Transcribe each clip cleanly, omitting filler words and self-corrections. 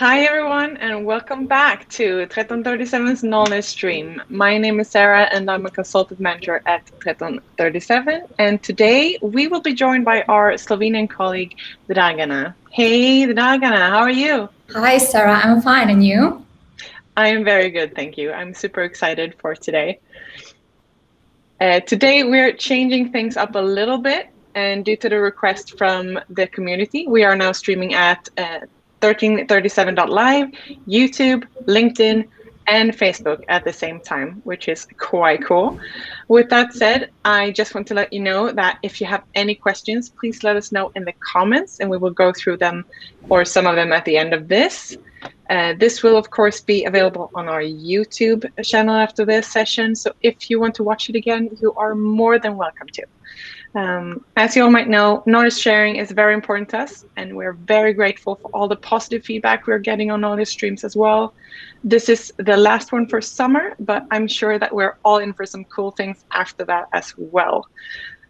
Hi everyone and welcome back to 1337's Knowledge Stream. My name is Sarah and I'm a consultant manager at 1337, and today we will be joined by our Slovenian colleague Dragana. Hey Dragana, how are you? Hi Sarah, I'm fine, and you? I am very good, thank you. I'm super excited for today. Today we're changing things up a little bit, and due to the request from the community, we are now streaming at 1337.live, YouTube, LinkedIn, and Facebook at the same time, which is quite cool. With that said, I just want to let you know that if you have any questions, please let us know in the comments and we will go through them or some of them at the end of this. This will, of course, be available on our YouTube channel after this session. So if you want to watch it again, you are more than welcome to. As you all might know, knowledge sharing is very important to us, and we're very grateful for all the positive feedback we're getting on knowledge streams as well. This is the last one for summer, but I'm sure that we're all in for some cool things after that as well.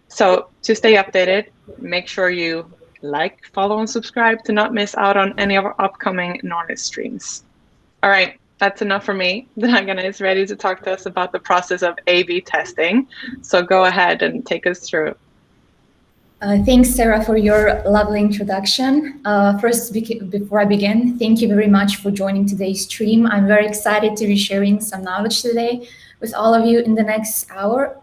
So to stay updated, make sure you like, follow, and subscribe to not miss out on any of our upcoming knowledge streams. All right, that's enough for me. Dragana is ready to talk to us about the process of A/B testing. So go ahead and take us through. Thanks, Sarah, for your lovely introduction. First, before I begin, thank you very much for joining today's stream. I'm very excited to be sharing some knowledge today with all of you in the next hour.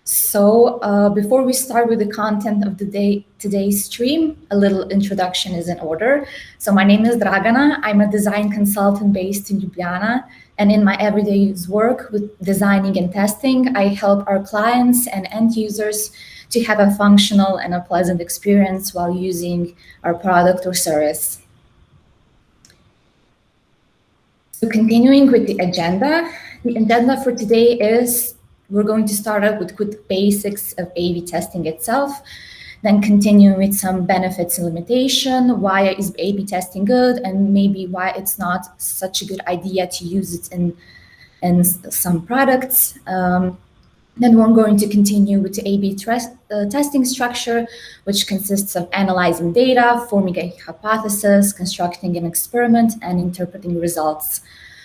So before we start with the content of today's stream, a little introduction is in order. So my name is Dragana. I'm a design consultant based in Ljubljana. And in my everyday work with designing and testing, I help our clients and end users to have a functional and a pleasant experience while using our product or service. So continuing with the agenda for today is we're going to start out with quick basics of A/B testing itself, then continue with some benefits and limitation, why is A/B testing good, and maybe why it's not such a good idea to use it in some products. Then we're going to continue with the A/B testing structure, which consists of analyzing data, forming a hypothesis, constructing an experiment, and interpreting results.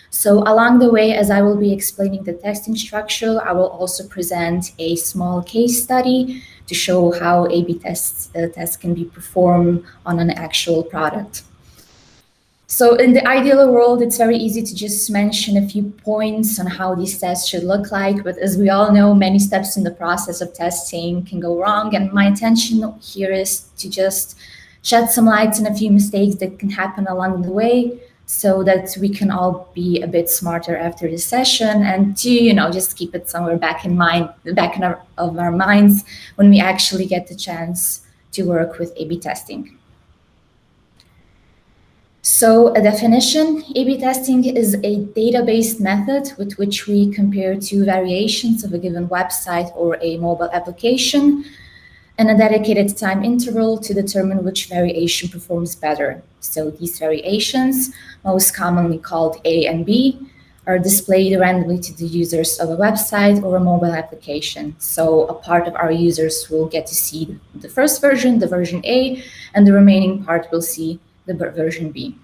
So along the way, as I will be explaining the testing structure, I will also present a small case study to show how A/B tests can be performed on an actual product. So in the ideal world, it's very easy to just mention a few points on how these tests should look like. But as we all know, many steps in the process of testing can go wrong. And my intention here is to just shed some light on a few mistakes that can happen along the way so that we can all be a bit smarter after this session and to, just keep it somewhere back in our minds when we actually get the chance to work with A/B testing. So a definition, A/B testing is a data-based method with which we compare two variations of a given website or a mobile application and a dedicated time interval to determine which variation performs better. So these variations, most commonly called A and B, are displayed randomly to the users of a website or a mobile application. So a part of our users will get to see the first version, the version A, and the remaining part will see the version B.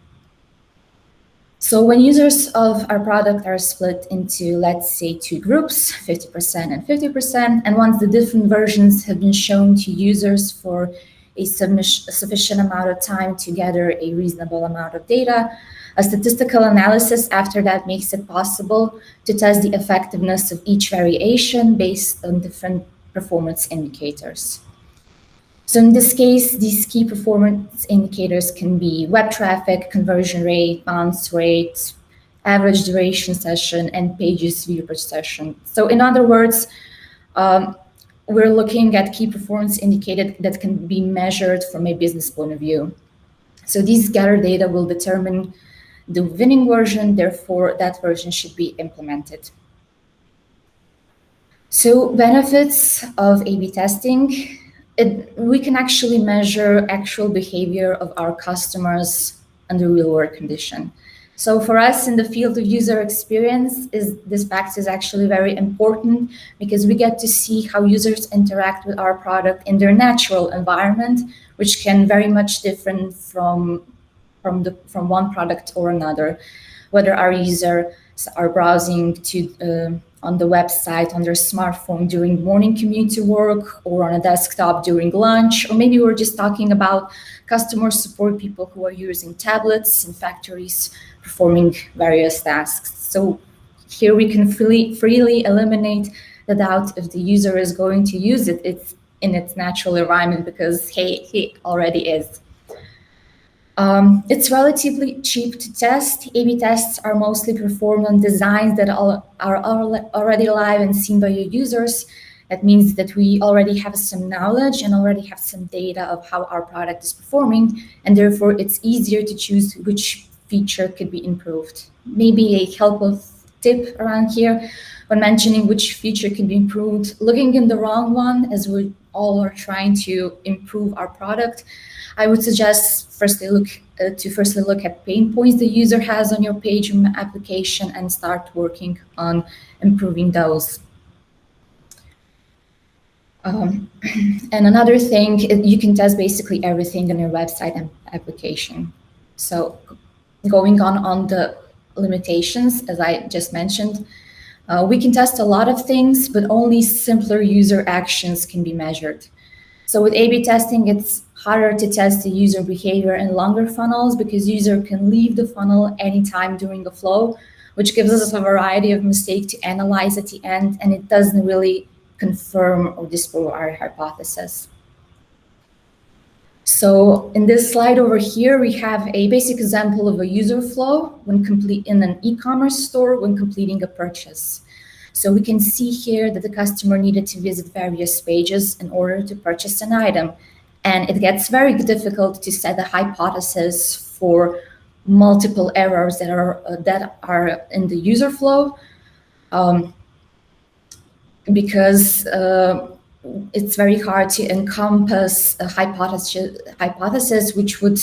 So when users of our product are split into, let's say, two groups, 50% and 50%, and once the different versions have been shown to users for a sufficient amount of time to gather a reasonable amount of data, a statistical analysis after that makes it possible to test the effectiveness of each variation based on different performance indicators. So in this case, these key performance indicators can be web traffic, conversion rate, bounce rate, average duration session, and pages viewed per session. So in other words, we're looking at key performance indicators that can be measured from a business point of view. So these gathered data will determine the winning version, therefore that version should be implemented. So benefits of A/B testing. We can actually measure actual behavior of our customers under real-world condition. So for us in the field of user experience, this fact is actually very important because we get to see how users interact with our product in their natural environment, which can very much different from from one product or another, whether our users are browsing on the website on their smartphone during morning commute to work, or on a desktop during lunch, or maybe we're just talking about customer support people who are using tablets in factories performing various tasks. So here we can freely eliminate the doubt if the user is going to use it. It's in its natural environment because, hey, he already is. It's relatively cheap to test. A/B tests are mostly performed on designs that are already live and seen by your users. That means that we already have some knowledge and already have some data of how our product is performing, and therefore it's easier to choose which feature could be improved. Maybe a helpful tip around here when mentioning which feature can be improved, looking in the wrong one as we all are trying to improve our product, I would suggest firstly look at pain points the user has on your page or application and start working on improving those. And another thing, you can test basically everything on your website and application. So going on the limitations, as I just mentioned, we can test a lot of things, but only simpler user actions can be measured. So with A/B testing, it's harder to test the user behavior in longer funnels because user can leave the funnel anytime during the flow, which gives us a variety of mistakes to analyze at the end, and it doesn't really confirm or disprove our hypothesis. So in this slide over here, we have a basic example of a user flow when complete in an e-commerce store when completing a purchase. So we can see here that the customer needed to visit various pages in order to purchase an item. And it gets very difficult to set a hypothesis for multiple errors that are in the user flow because it's very hard to encompass a hypothesis which would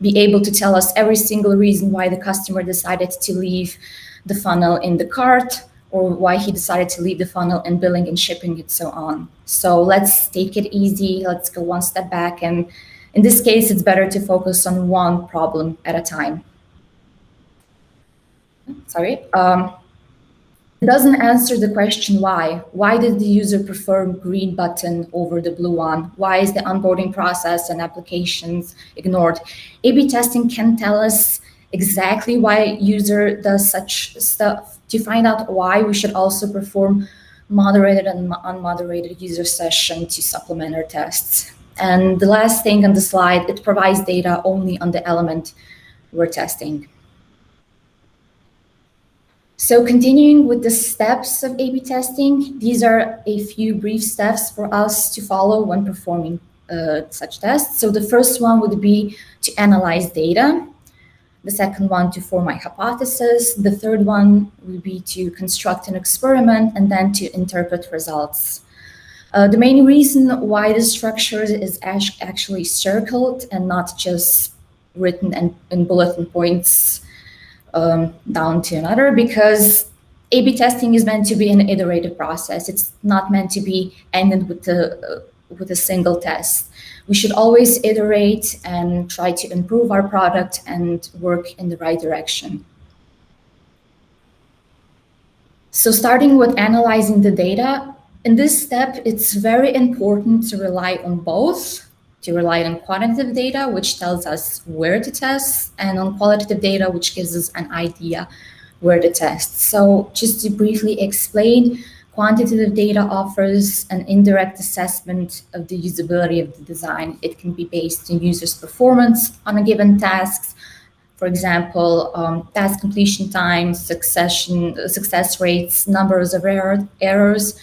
be able to tell us every single reason why the customer decided to leave the funnel in the cart, or why he decided to leave the funnel in billing and shipping and so on. So let's take it easy, let's go one step back, and in this case, it's better to focus on one problem at a time. Sorry. It doesn't answer the question why. Why did the user prefer green button over the blue one? Why is the onboarding process and applications ignored? A/B testing can tell us exactly why user does such stuff. To find out why, we should also perform moderated and unmoderated user session to supplement our tests. And the last thing on the slide, it provides data only on the element we're testing. So continuing with the steps of A/B testing, these are a few brief steps for us to follow when performing such tests. So the first one would be to analyze data. The second one, to form a hypothesis. The third one would be to construct an experiment, and then to interpret results. The main reason why the structure is actually circled and not just written in bulletin points down to another, because A/B testing is meant to be an iterative process. It's not meant to be ended with a single test. We should always iterate and try to improve our product and work in the right direction. So starting with analyzing the data, in this step, it's very important to rely on both. To rely on quantitative data, which tells us where to test, and on qualitative data, which gives us an idea where to test. So just to briefly explain, quantitative data offers an indirect assessment of the usability of the design. It can be based on users' performance on a given task. For example, task completion time, success rates, numbers of errors,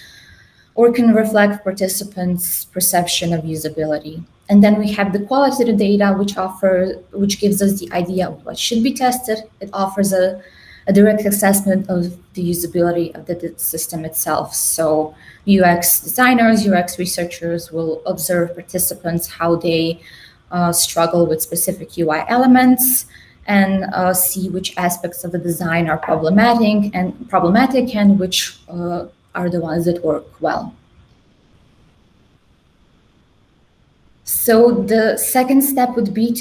or can reflect participants' perception of usability. And then we have the qualitative data, which gives us the idea of what should be tested. It offers a direct assessment of the usability of the system itself. So UX designers, UX researchers will observe participants, how they struggle with specific UI elements, and see which aspects of the design are problematic and which are the ones that work well. So the second step would be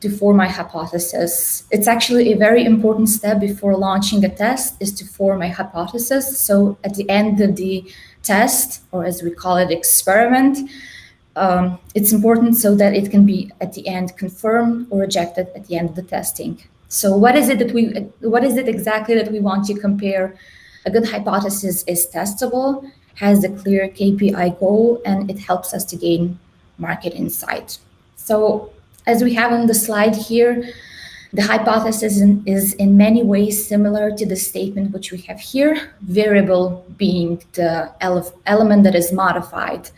to to form my hypothesis. It's actually a very important step before launching a test is to form a hypothesis. So at the end of the test, or as we call it, experiment, it's important so that it can be at the end confirmed or rejected at the end of the testing. So what is it exactly that we want to compare? A good hypothesis is testable, has a clear KPI goal, and it helps us to gain market insight. So as we have on the slide here, the hypothesis is in many ways similar to the statement which we have here, variable being the element that is modified.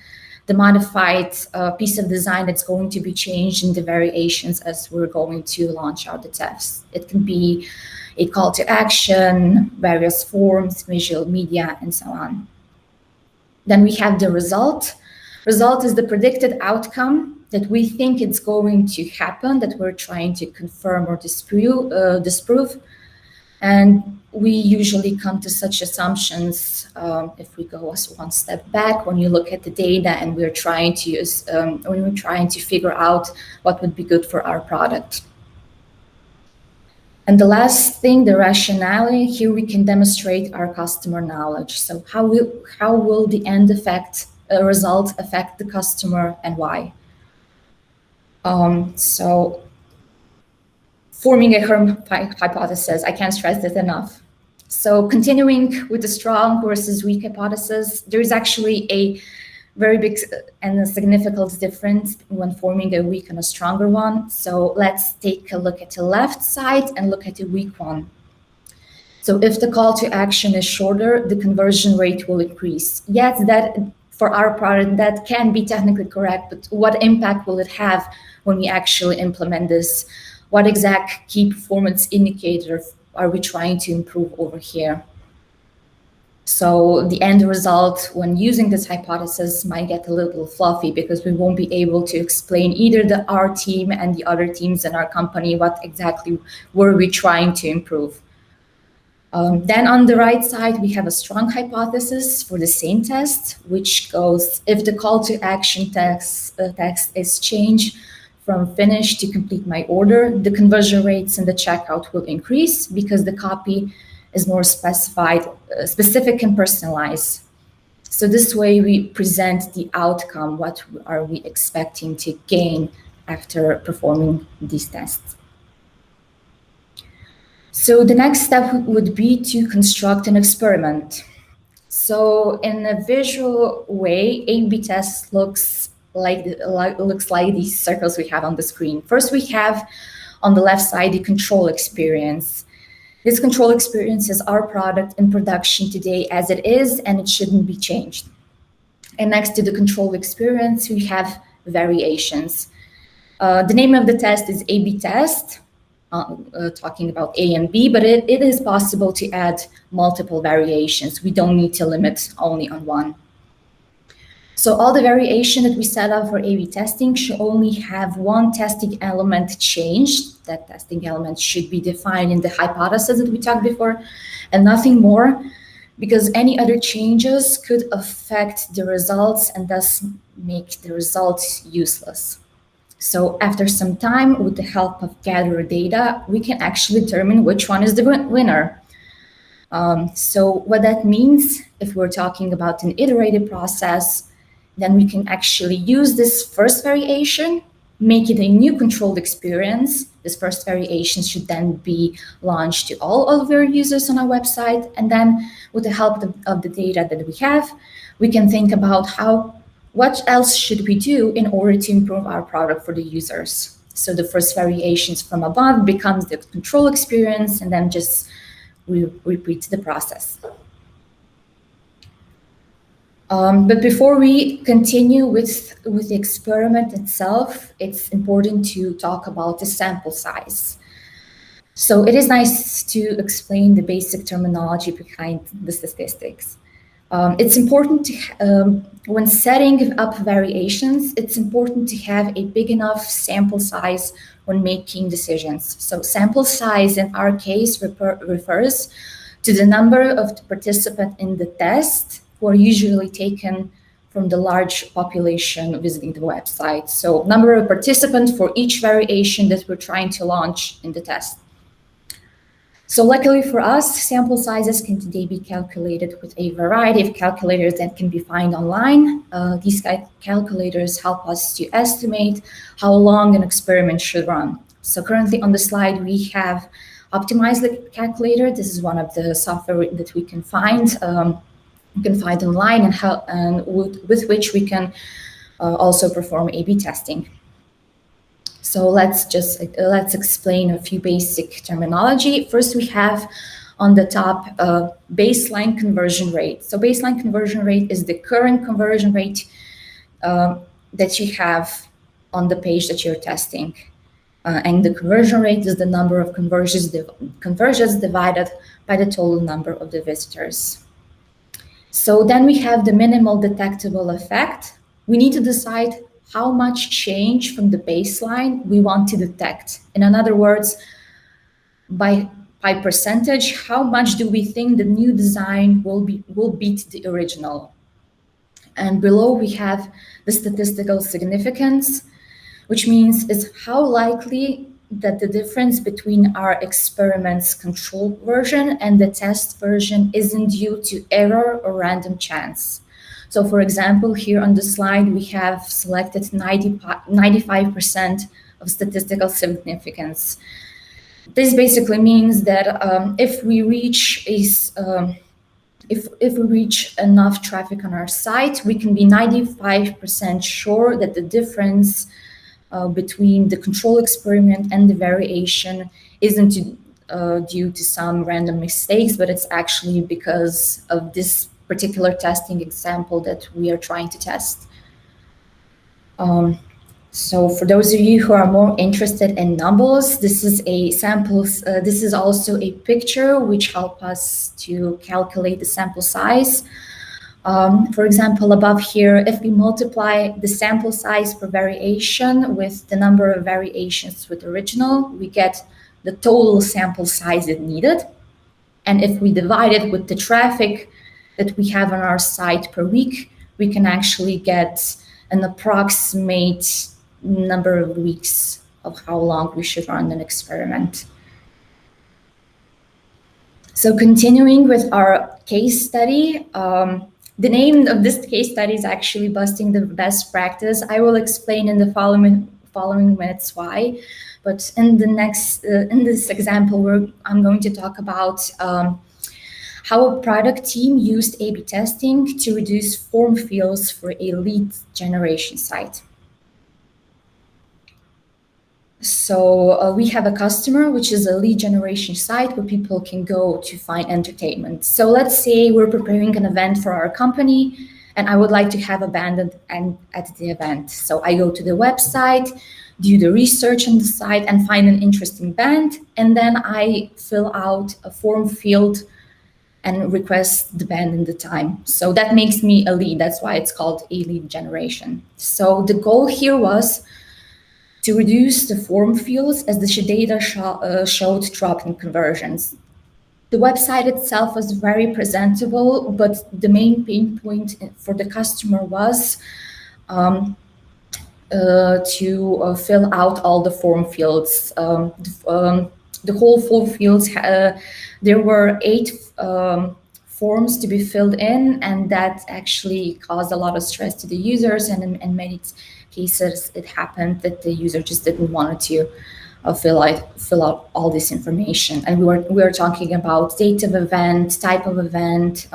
The modified piece of design that's going to be changed in the variations as we're going to launch out the test. It can be a call to action, various forms, visual media, and so on. Then we have the result. Result is the predicted outcome that we think it's going to happen, that we're trying to confirm or disprove. And we usually come to such assumptions if we go one step back, when you look at the data and we're trying to when we're trying to figure out what would be good for our product. And the last thing, the rationale, here we can demonstrate our customer knowledge. So how will the end result affect the customer and why? So forming a hypothesis, I can't stress this enough. So continuing with the strong versus weak hypothesis, there is actually a very big and a significant difference when forming a weak and a stronger one. So let's take a look at the left side and look at the weak one. So if the call to action is shorter, the conversion rate will increase. Yes, that for our product, that can be technically correct, but what impact will it have when we actually implement this? What exact key performance indicator are we trying to improve over here? So the end result when using this hypothesis might get a little fluffy because we won't be able to explain either our team and the other teams in our company what exactly were we trying to improve. Then on the right side, we have a strong hypothesis for the same test, which goes, if the call to action text is changed from finish to complete my order, the conversion rates in the checkout will increase because the copy is more specific and personalized. So this way we present the outcome, what are we expecting to gain after performing these tests. So the next step would be to construct an experiment. So in a visual way, A/B test looks like these circles we have on the screen. First, we have on the left side the control experience. This control experience is our product in production today as it is, and it shouldn't be changed. And next to the control experience, we have variations. The name of the test is A/B test, talking about A and B, but it is possible to add multiple variations. We don't need to limit only on one. So all the variation that we set up for A/B testing should only have one testing element changed. That testing element should be defined in the hypothesis that we talked before, and nothing more, because any other changes could affect the results and thus make the results useless. So after some time, with the help of gathered data, we can actually determine which one is the winner. So what that means, if we're talking about an iterative process, then we can actually use this first variation, make it a new controlled experience. This first variation should then be launched to all of our users on our website. And then with the help of the data that we have, we can think about what else should we do in order to improve our product for the users. So the first variations from above becomes the control experience, and then just we repeat the process. But before we continue with the experiment itself, it's important to talk about the sample size. So it is nice to explain the basic terminology behind the statistics. It's important to, when setting up variations, it's important to have a big enough sample size when making decisions. So sample size in our case refers to the number of the participants in the test who are usually taken from the large population visiting the website. So number of participants for each variation that we're trying to launch in the test. So luckily for us, sample sizes can today be calculated with a variety of calculators that can be found online. These calculators help us to estimate how long an experiment should run. So currently on the slide, we have Optimize the Calculator. This is one of the software that we can find. You can find online and with which we can also perform A/B testing. So let's explain a few basic terminology. First, we have on the top baseline conversion rate. So baseline conversion rate is the current conversion rate that you have on the page that you're testing. And the conversion rate is the number of conversions divided by the total number of the visitors. So then we have the minimal detectable effect. We need to decide how much change from the baseline we want to detect. In other words, by percentage, how much do we think the new design will beat the original? And below we have the statistical significance, which means is how likely that the difference between our experiment's control version and the test version isn't due to error or random chance. So for example, here on the slide, we have selected 95% of statistical significance. This basically means that if we reach enough traffic on our site, we can be 95% sure that the difference between the control experiment and the variation isn't due to some random mistakes, but it's actually because of this particular testing example that we are trying to test. So for those of you who are more interested in numbers, this is a sample. This is also a picture which help us to calculate the sample size. For example, above here, if we multiply the sample size per variation with the number of variations with original, we get the total sample size it needed. And if we divide it with the traffic that we have on our site per week, we can actually get an approximate number of weeks of how long we should run an experiment. So continuing with our case study, the name of this case study is actually Busting the Best Practice. I will explain in the following minutes why, but in this example, I'm going to talk about how a product team used A/B testing to reduce form fields for a lead generation site. So we have a customer, which is a lead generation site where people can go to find entertainment. So let's say we're preparing an event for our company and I would like to have a band at the event. So I go to the website, do the research on the site and find an interesting band. And then I fill out a form field and request the band and the time. So that makes me a lead. That's why it's called a lead generation. So the goal here was to reduce the form fields as the data showed drop in conversions. The website itself was very presentable, but the main pain point for the customer was to fill out all the form fields. The whole form fields, there were 8 forms to be filled in, and that actually caused a lot of stress to the users, and in many cases it happened that the user just didn't want to fill out all this information. And we were talking about date of event, type of event,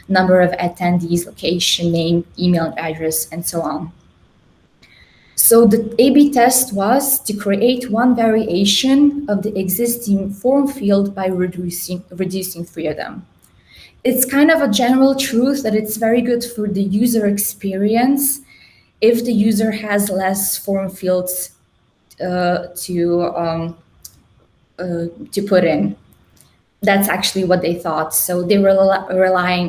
number of attendees, location, name, email address, and so on. So the A/B test was to create one variation of the existing form field by reducing 3 of them. It's kind of a general truth that it's very good for the user experience if the user has less form fields to put in. That's actually what they thought. So they were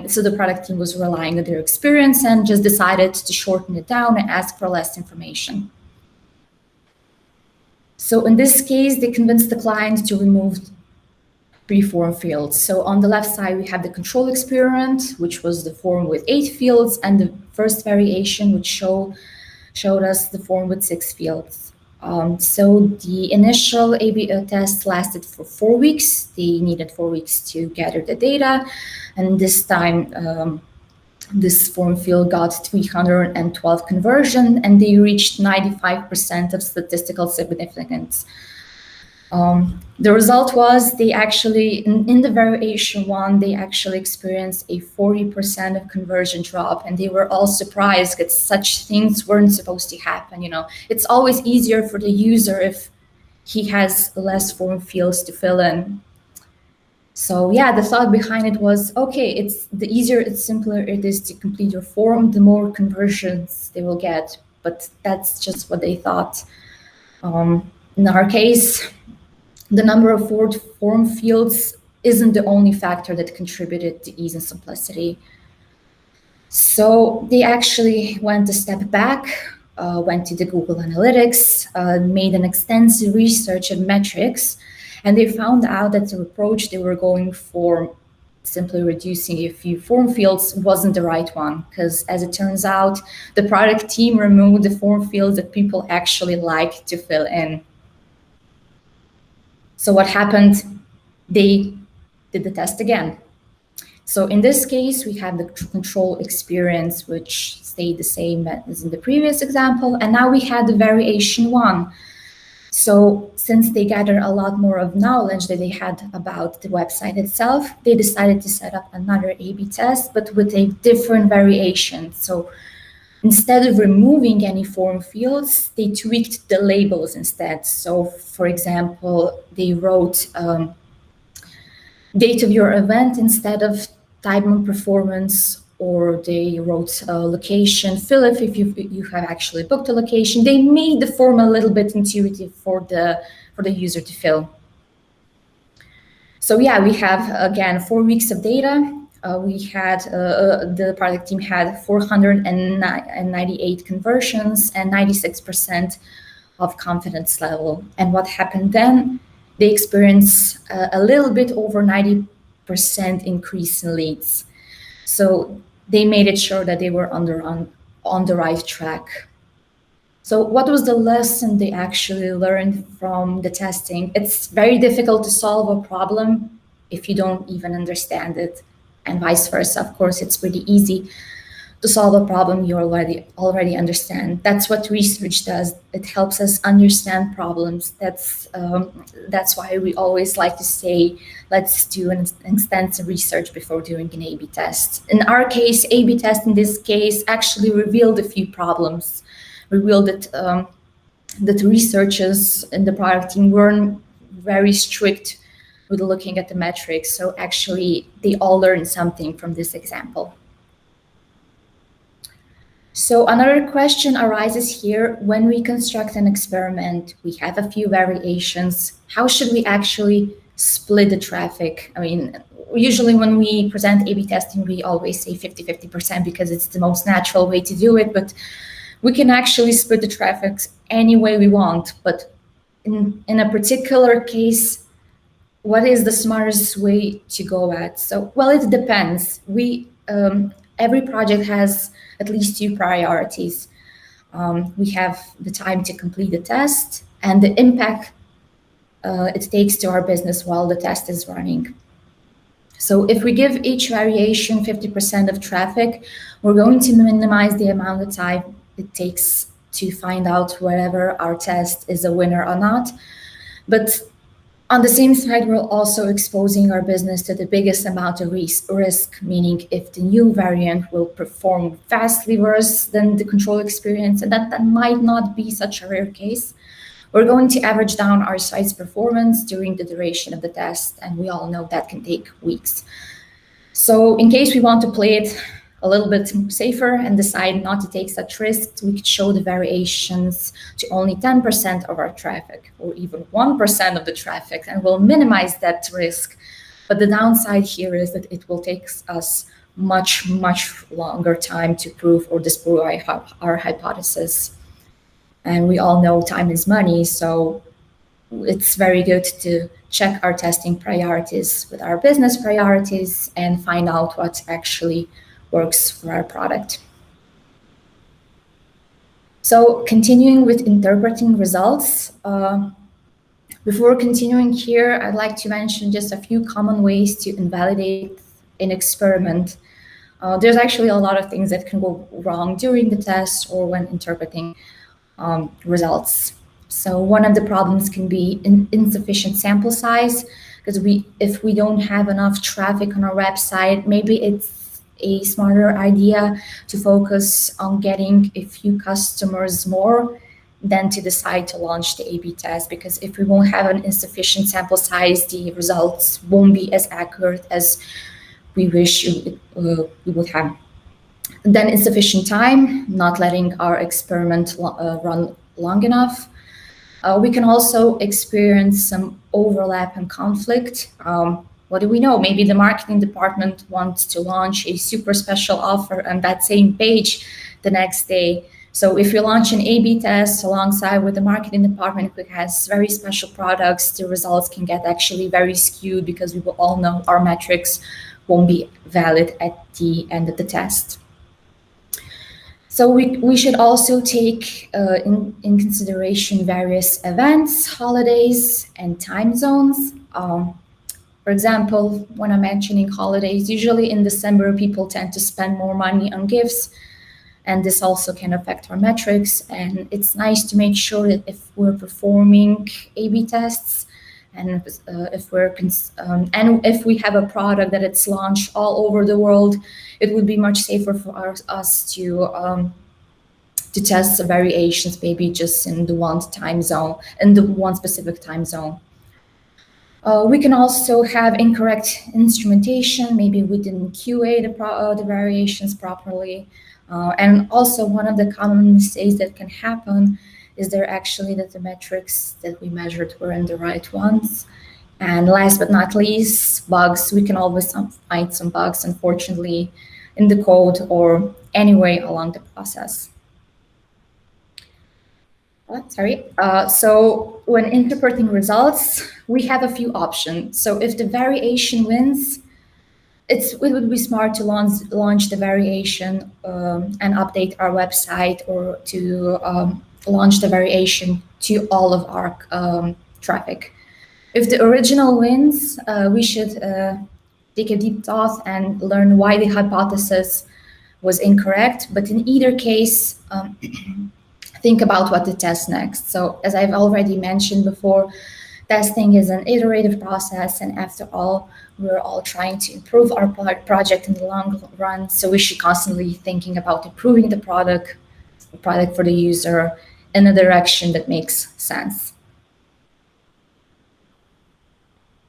so the product team was relying on their experience and just decided to shorten it down and ask for less information. So in this case, they convinced the client to remove form fields. So on the left side, we have the control experiment, which was the form with 8 fields, and the first variation, which showed us the form with 6 fields. So the initial A/B test lasted for 4 weeks. They needed 4 weeks to gather the data, and this time this form field got 312 conversion, and they reached 95% of statistical significance. The result was they actually, in the variation 1, they actually experienced a 40% of conversion drop, and they were all surprised that such things weren't supposed to happen. It's always easier for the user if he has less form fields to fill in. So yeah, the thought behind it was, okay, it's the easier, it's simpler it is to complete your form, the more conversions they will get. But that's just what they thought. In our case, the number of form fields isn't the only factor that contributed to ease and simplicity. So they actually went a step back, went to the Google Analytics, made an extensive research of metrics, and they found out that the approach they were going for, simply reducing a few form fields, wasn't the right one, because as it turns out, the product team removed the form fields that people actually like to fill in. So what happened? They did the test again. So in this case, we have the control experience, which stayed the same as in the previous example. And now we had the variation 1. So since they gathered a lot more of knowledge that they had about the website itself, they decided to set up another A/B test, but with a different variation. So instead of removing any form fields, they tweaked the labels instead. So for example, they wrote date of your event instead of time and performance, or they wrote location, fill if you have actually booked a location. They made the form a little bit intuitive for the user to fill. So yeah, we have, again, 4 weeks of data. We had, the product team had 498 conversions and 96% of confidence level. And what happened then? They experienced a little bit over 90% increase in leads. So they made it sure that they were on the right track. So what was the lesson they actually learned from the testing? It's very difficult to solve a problem if you don't even understand it, and vice versa. Of course, it's pretty easy to solve a problem you already understand. That's what research does. It helps us understand problems. That's why we always like to say, let's do an extensive research before doing an A/B test. In our case, A/B test in this case actually revealed a few problems. Revealed that researchers in the product team weren't very strict with looking at the metrics. So actually, they all learned something from this example. So another question arises here. When we construct an experiment, we have a few variations. How should we actually split the traffic? I mean, usually when we present A/B testing, we always say 50-50% because it's the most natural way to do it, but we can actually split the traffic any way we want. But in a particular case, what is the smartest way to go at? So, well, it depends. Every project has at least 2 priorities. We have the time to complete the test and the impact it takes to our business while the test is running. So if we give each variation 50% of traffic, we're going to minimize the amount of time it takes to find out whether our test is a winner or not. But on the same side, we're also exposing our business to the biggest amount of risk, meaning if the new variant will perform vastly worse than the control experience, and that might not be such a rare case, we're going to average down our site's performance during the duration of the test, and we all know that can take weeks. So in case we want to play it a little bit safer and decide not to take such risks, we could show the variations to only 10% of our traffic or even 1% of the traffic, and we'll minimize that risk. But the downside here is that it will take us much, much longer time to prove or disprove our hypothesis. And we all know time is money, so it's very good to check our testing priorities with our business priorities and find out what actually works for our product. So continuing with interpreting results, before continuing here, I'd like to mention just a few common ways to invalidate an experiment. There's actually a lot of things that can go wrong during the test or when interpreting results. So one of the problems can be insufficient sample size, because if we don't have enough traffic on our website, maybe it's a smarter idea to focus on getting a few customers more than to decide to launch the A/B test, because if we won't have an insufficient sample size, the results won't be as accurate as we wish we would have. Then insufficient time, not letting our experiment run long enough. We can also experience some overlap and conflict. What do we know? Maybe the marketing department wants to launch a super special offer on that same page the next day. So if you launch an A/B test alongside with the marketing department who has very special products, the results can get actually very skewed, because we will all know our metrics won't be valid at the end of the test. So we should also take in consideration various events, holidays, and time zones. For example, when I'm mentioning holidays, usually in December, people tend to spend more money on gifts, and this also can affect our metrics. And it's nice to make sure that if we're performing A/B tests, and if we have a product that it's launched all over the world, it would be much safer for us to test the variations, maybe just in the one specific time zone. We can also have incorrect instrumentation. Maybe we didn't QA the variations properly. And also one of the common mistakes that can happen is that the metrics that we measured weren't the right ones. And last but not least, bugs. We can always find some bugs, unfortunately, in the code or anyway along the process. So when interpreting results, we have a few options. So if the variation wins, it would be smart to launch the variation and update our website, or to launch the variation to all of our traffic. If the original wins, we should take a deep thought and learn why the hypothesis was incorrect. But in either case, think about what to test next. So as I've already mentioned before, testing is an iterative process, and after all, we're all trying to improve our project in the long run. So we should constantly be thinking about improving the product for the user in a direction that makes sense.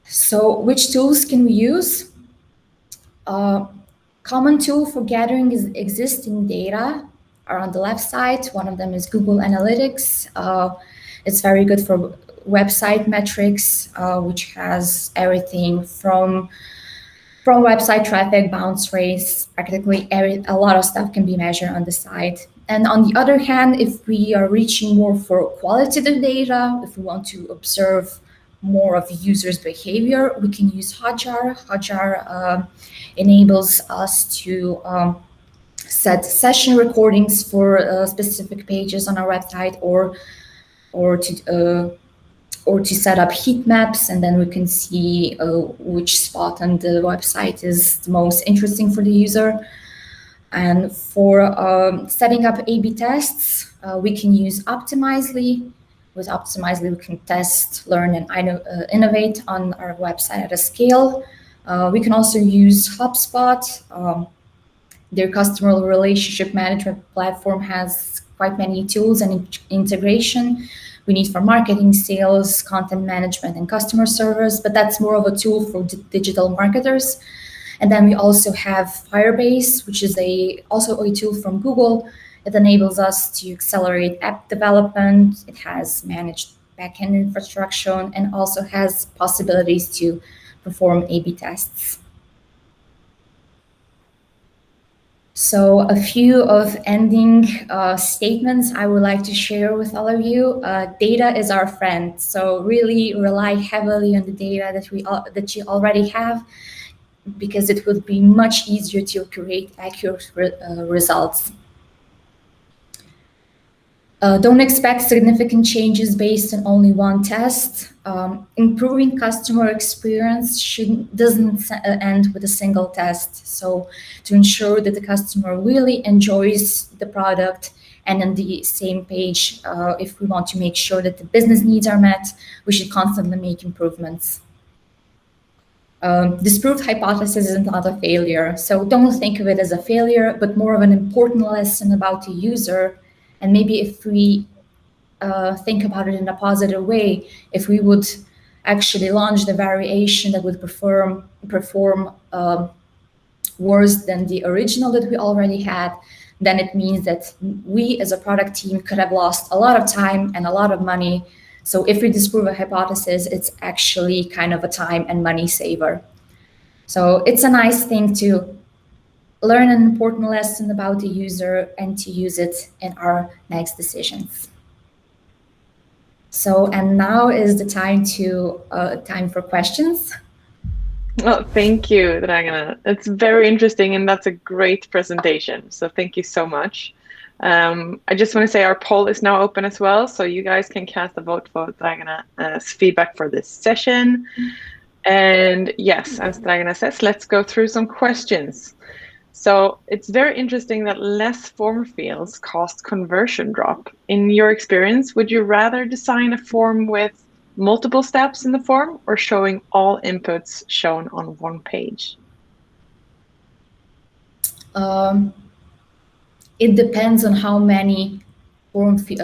So which tools can we use? Common tool for gathering existing data are on the left side. One of them is Google Analytics. It's very good for website metrics, which has everything from website traffic, bounce rates, practically a lot of stuff can be measured on the site. And on the other hand, if we are reaching more for qualitative data, if we want to observe more of the user's behavior, we can use Hotjar. Hotjar enables us to set session recordings for specific pages on our website, or to set up heat maps, and then we can see which spot on the website is the most interesting for the user. And for setting up A/B tests, we can use Optimizely. With Optimizely, we can test, learn, and innovate on our website at a scale. We can also use HubSpot. Their customer relationship management platform has quite many tools and integration we need for marketing, sales, content management, and customer service, but that's more of a tool for digital marketers. And then we also have Firebase, which is also a tool from Google. It enables us to accelerate app development. It has managed backend infrastructure and also has possibilities to perform A/B tests. So a few of ending statements I would like to share with all of you. Data is our friend, so really rely heavily on the data that you already have, because it would be much easier to create accurate results. Don't expect significant changes based on only one test. Improving customer experience doesn't end with a single test. So to ensure that the customer really enjoys the product and on the same page, if we want to make sure that the business needs are met, we should constantly make improvements. Disproved hypothesis is not a failure. So don't think of it as a failure, but more of an important lesson about the user. And maybe if we think about it in a positive way, if we would actually launch the variation that would perform worse than the original that we already had, then it means that we as a product team could have lost a lot of time and a lot of money. So if we disprove a hypothesis, it's actually kind of a time and money saver. So it's a nice thing to learn an important lesson about the user and to use it in our next decisions. So, and now is the time for questions. Oh, thank you, Dragana. It's very interesting, and that's a great presentation. So thank you so much. I just want to say our poll is now open as well, so you guys can cast a vote for Dragana's feedback for this session. And yes, as Dragana says, let's go through some questions. So it's very interesting that less form fields cost conversion drop. In your experience, would you rather design a form with multiple steps in the form or showing all inputs shown on one page? It depends on how many form fields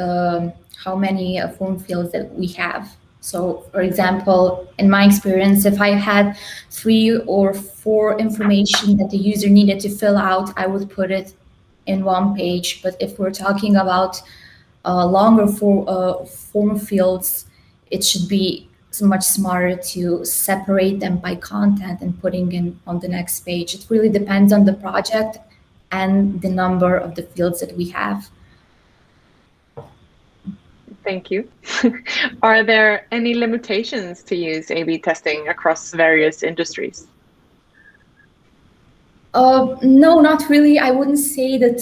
that we have. So, for example, in my experience, if I had 3 or 4 information that the user needed to fill out, I would put it in one page. But if we're talking about longer form fields, it should be much smarter to separate them by content and putting in on the next page. It really depends on the project and the number of the fields that we have. Thank you. Are there any limitations to use A/B testing across various industries? No, not really. I wouldn't say that.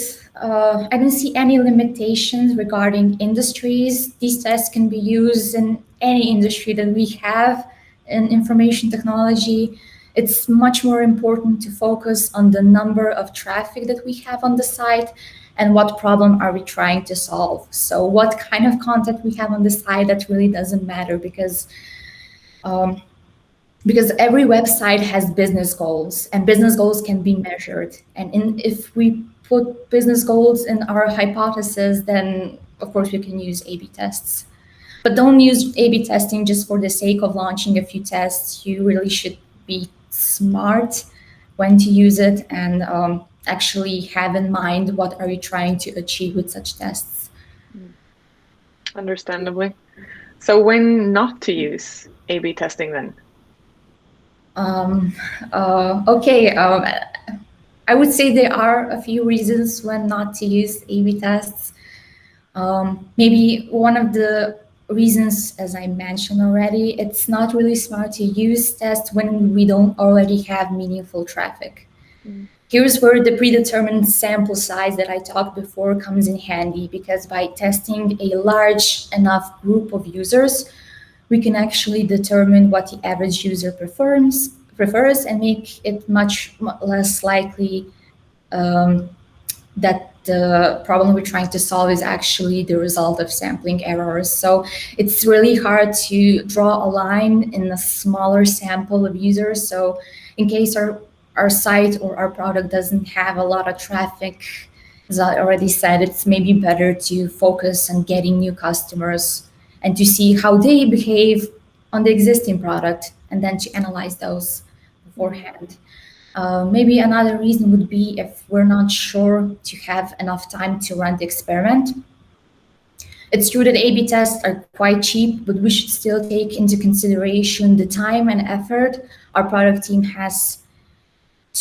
I don't see any limitations regarding industries. These tests can be used in any industry that we have in information technology. It's much more important to focus on the number of traffic that we have on the site and what problem are we trying to solve. So what kind of content we have on the site, that really doesn't matter, because every website has business goals, and business goals can be measured. And if we put business goals in our hypothesis, then of course we can use A/B tests. But don't use A/B testing just for the sake of launching a few tests. You really should be smart when to use it and actually have in mind what are you trying to achieve with such tests. Understandably. So when not to use A/B testing then? Okay, I would say there are a few reasons when not to use A/B tests. Maybe one of the reasons, as I mentioned already, it's not really smart to use tests when we don't already have meaningful traffic. Here's where the predetermined sample size that I talked before comes in handy, because by testing a large enough group of users, we can actually determine what the average user prefers and make it much less likely that the problem we're trying to solve is actually the result of sampling errors. So it's really hard to draw a line in a smaller sample of users. So in case our site or our product doesn't have a lot of traffic, as I already said, it's maybe better to focus on getting new customers and to see how they behave on the existing product, and then to analyze those beforehand. Maybe another reason would be if we're not sure to have enough time to run the experiment. It's true that A/B tests are quite cheap, but we should still take into consideration the time and effort our product team has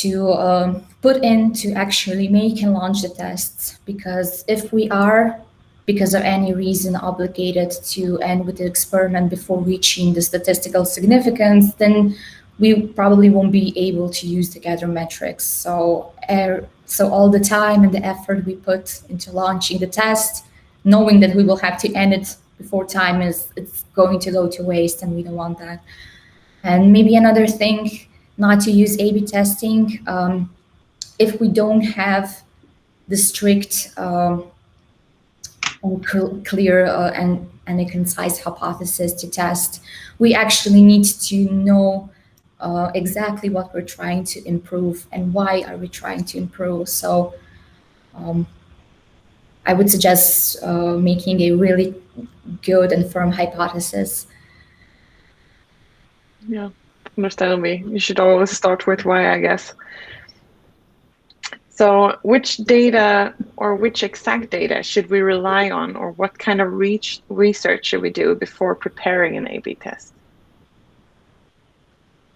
to put in to actually make and launch the tests. Because if we are, because of any reason, obligated to end with the experiment before reaching the statistical significance, then we probably won't be able to use the gather metrics. So all the time and the effort we put into launching the test, knowing that we will have to end it before time, it's going to go to waste, and we don't want that. And maybe another thing, not to use A/B testing if we don't have the strict and clear and a concise hypothesis to test. We actually need to know exactly what we're trying to improve and why are we trying to improve. So I would suggest making a really good and firm hypothesis. Yeah, understandably. You should always start with why, I guess. So which data or which exact data should we rely on, or what kind of research should we do before preparing an A/B test?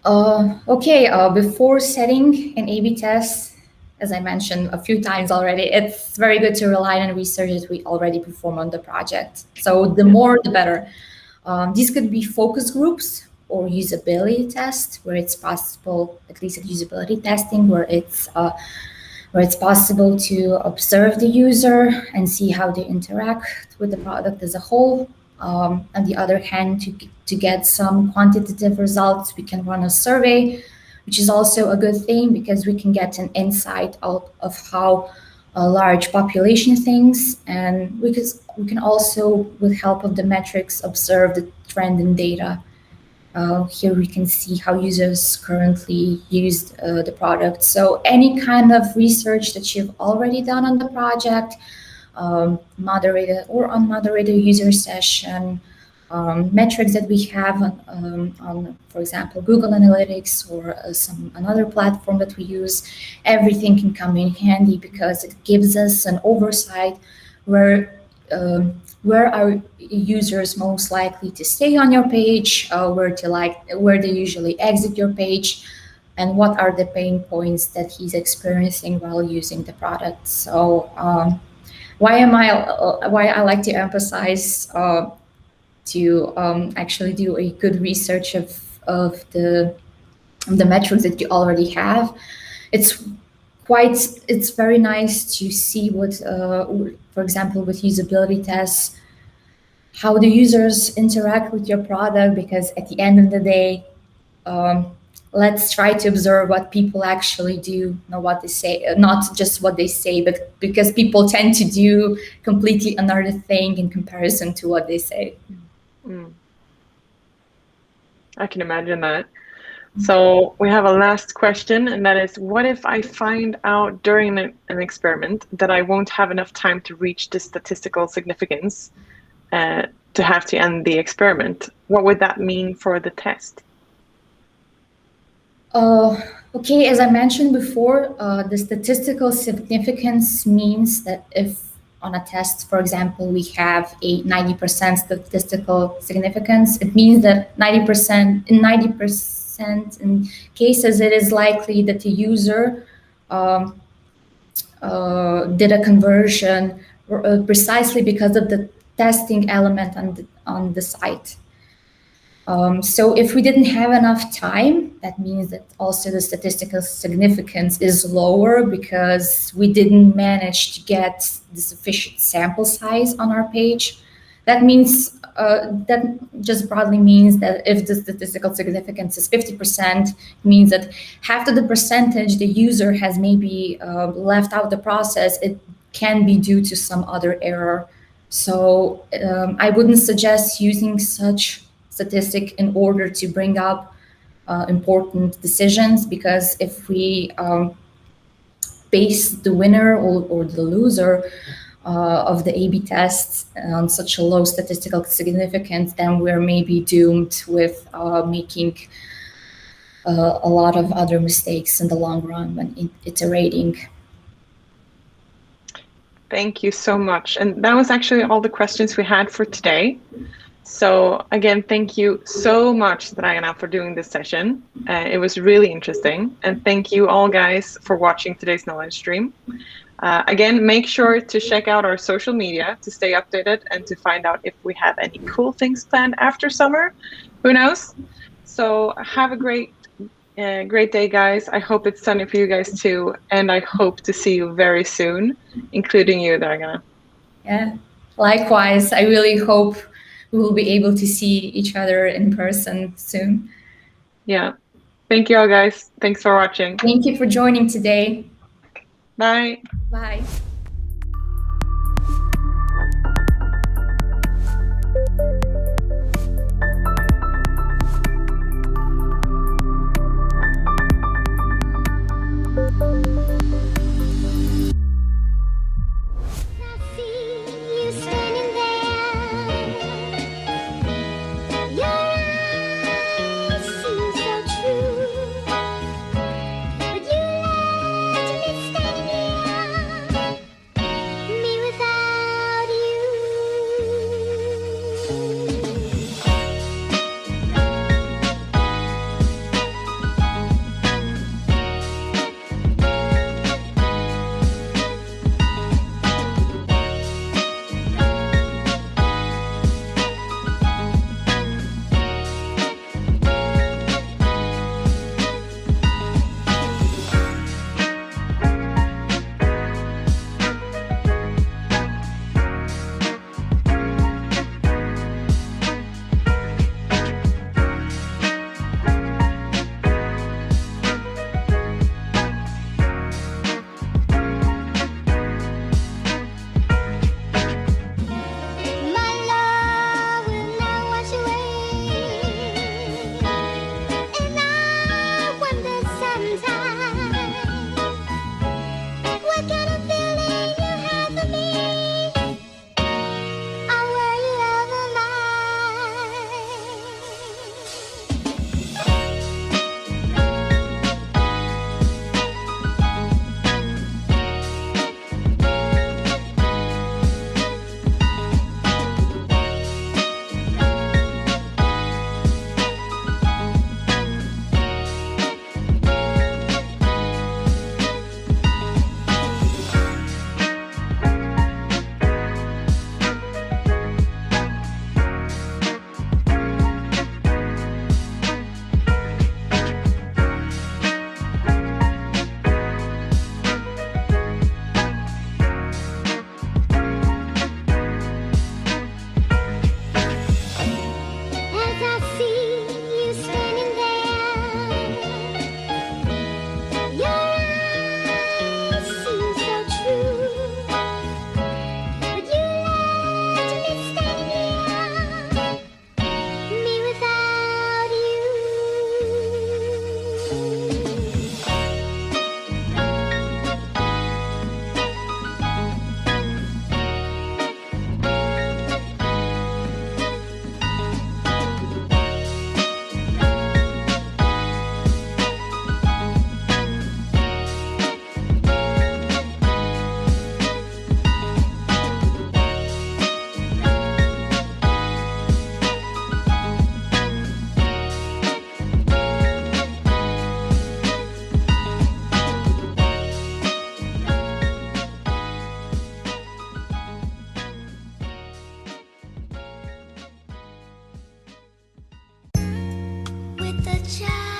Before setting an A/B test, as I mentioned a few times already, it's very good to rely on research that we already perform on the project. So the more, the better. These could be focus groups or usability tests, where it's possible, at least at usability testing, where it's possible to observe the user and see how they interact with the product as a whole. On the other hand, to get some quantitative results, we can run a survey, which is also a good thing because we can get an insight out of how a large population thinks, and we can also, with help of the metrics, observe the trend in data. Here we can see how users currently use the product. So any kind of research that you've already done on the project, moderated or unmoderated user session, metrics that we have on, for example, Google Analytics or another platform that we use, everything can come in handy because it gives us an oversight where are users most likely to stay on your page, where they usually exit your page, and what are the pain points that he's experiencing while using the product. So why I like to emphasize to actually do a good research of the metrics that you already have. It's very nice to see what, for example, with usability tests, how the users interact with your product, because at the end of the day, let's try to observe what people actually do, not what they say, not just what they say, but because people tend to do completely another thing in comparison to what they say. I can imagine that. So we have a last question, and that is, what if I find out during an experiment that I won't have enough time to reach the statistical significance to have to end the experiment? What would that mean for the test? Okay, as I mentioned before, the statistical significance means that if on a test, for example, we have a 90% statistical significance, it means that 90% in cases, it is likely that the user did a conversion precisely because of the testing element on the site. So if we didn't have enough time, that means that also the statistical significance is lower because we didn't manage to get the sufficient sample size on our page. That means that just broadly means that if the statistical significance is 50%, it means that half of the percentage the user has maybe left out the process, it can be due to some other error. So I wouldn't suggest using such statistic in order to bring up important decisions, because if we base the winner or the loser of the A/B tests on such a low statistical significance, then we're maybe doomed with making a lot of other mistakes in the long run when iterating. Thank you so much. And that was actually all the questions we had for today. So again, thank you so much, Dragana, for doing this session. It was really interesting. And thank you all guys for watching today's knowledge stream. Again, make sure to check out our social media to stay updated and to find out if we have any cool things planned after summer. Who knows? So have a great day, guys. I hope it's sunny for you guys too. And I hope to see you very soon, including you, Dragana. Yeah, likewise. I really hope we will be able to see each other in person soon. Yeah. Thank you all, guys. Thanks for watching. Thank you for joining today. Bye. Bye. with the child.